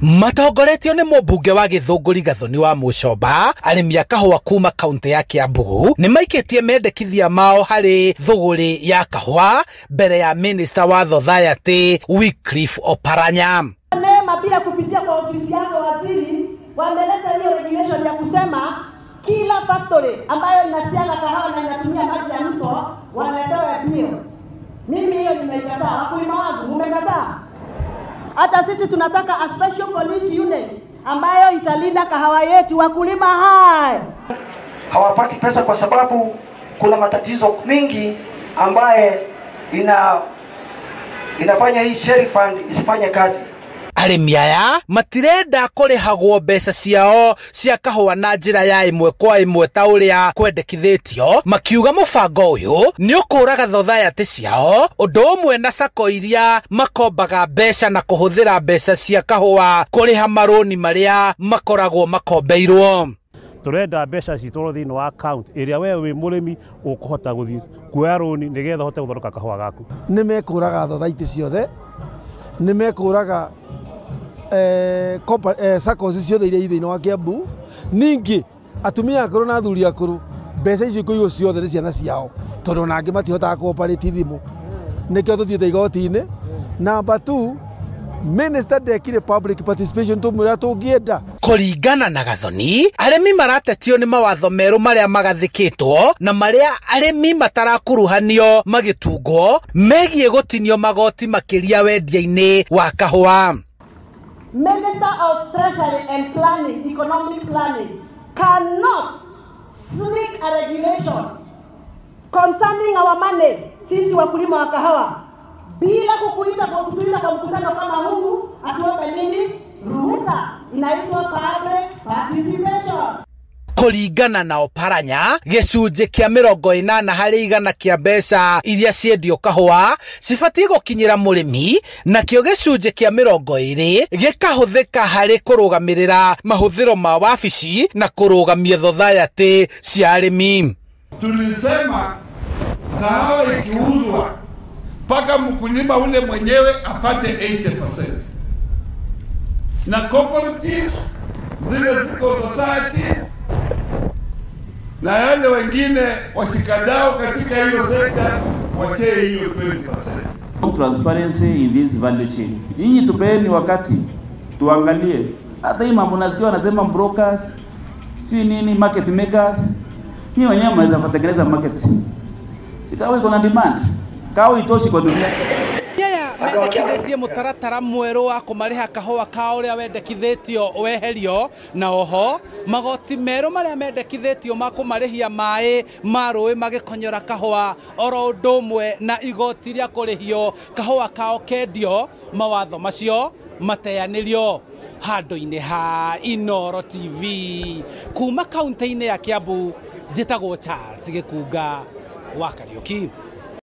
Matongoretio nĩ mũmbunge wa Gĩthũngũri Gathoni wa Mũcomba, arĩmi a kahũa kuma kaunti ya Kiambu nĩ maikĩtie mendekithia mao harĩ thũgũrĩ ya kahũa mbere ya Minister wa Society Wycliffe Oparanya. Neema bila kupitia kwa ofisi yako waziri wameleta hiyo regulation ya kusema kila factory ambayo inasiaga kahawa na inatumia maji ya mto wanaletewa bio. Mimi hiyo nimeikataa. Wakulima wangu mmekataa. Hata sisi tunataka a special police unit ambayo italinda kahawa yetu. Wakulima hai hawapati pesa kwa sababu kuna matatizo mengi ambaye inafanya hii sheriff fund isifanye kazi. Arĩmi aya matirenda kũrĩhagwo mbeca ciao cia kahũa na njĩra ya ĩmwe kwa ĩmwe ta ũrĩa kwendekithĩtio, makiuga mũbango ũyũ nĩ ũkũraga society ciao ũndũ ũmwe na sako iria makombaga mbeca na kũhũthĩra mbeca cia kahũa kũrĩha marũni marĩa makoragwo makombeirwo. Turenda mbeca citwarwo thĩinĩ wa account ĩrĩa we wĩ mũrĩmi ũkũhota gũthiĩ kuoya rũni nĩgetha ũhote gũthondeka kahũa gaku. Nĩ mekũraga society ciothe, nĩ mekũraga sako ciothe iria thĩinĩ wa Kiambu. Ningĩ atumia akũrũ na athuri akũrũ mbeca icio kũiywo ciothe nĩ ciana ciao tondũ ona angĩ matihotaga kũoperate thimũ. Nĩkĩo tũthiĩte igoti-inĩ. Number 2, Minister ndekire public participation tũmwĩra tũngĩenda. Kũringana na Gathoni, arĩmi maratetio nĩ mawatho merũ marĩa magathĩkĩtwo na marĩa arĩmi matarakuruhanio magĩtungwo megiĩ gũtinio magoti makĩria wendia-inĩ wa kahũa. Minister of Treasury and Planning, Economic Planning, cannot sneak a regulation concerning our money, sisi wakulima wa kahawa, bila kutuita kwa mkutano kama huu, atuombe nini? Ruhusa. Inaitwa public participation. Kũringana na Oparanya, gĩcunjĩ kĩa 80 harĩ 100 kĩa mbeca iria ciendio kahũa cibatiĩ gũkinyĩra mũrĩmi, nakĩo gĩcunjĩ kĩa 20 gĩkahũthĩka harĩ kũrũgamĩrĩra mahũthĩro ma wabici na kũrũgamia society cia arĩmi. Tulisema kahawa ikiuzwa mpaka mkulima ule mwenyewe apate 80%. Na cooperatives zile ziko societies na wale wengine washikadao katika hiyo sekta wache hiyo 20%. Transparency in this value chain. Nyinyi tupeni wakati tuangalie. Hata hii mambo nasikia wanasema brokers, si nini market makers. Nyinyi wenyewe mnaweza kutengeneza market. Sikawa iko na demand. Kawa itoshi kwa dunia. Mendekithĩtie mũtaratara mwerũ wa kũmarĩha kahũa kao ũrĩa wendekithĩtio weherio, na oho magoti merũ marĩa mendekithĩtio ma kũmarĩhia maĩ ma rũĩ magĩkonyora kahũa, oro ũndũ ũmwe na igoti rĩa kũrĩhio kahũa kao kendio, mawatho macio mateanĩrio. Handũ-inĩ ha Inooro TV kuma kaunti-inĩ ya Kiambu, njĩtagwo Charles Gĩkunga wa Kariũki.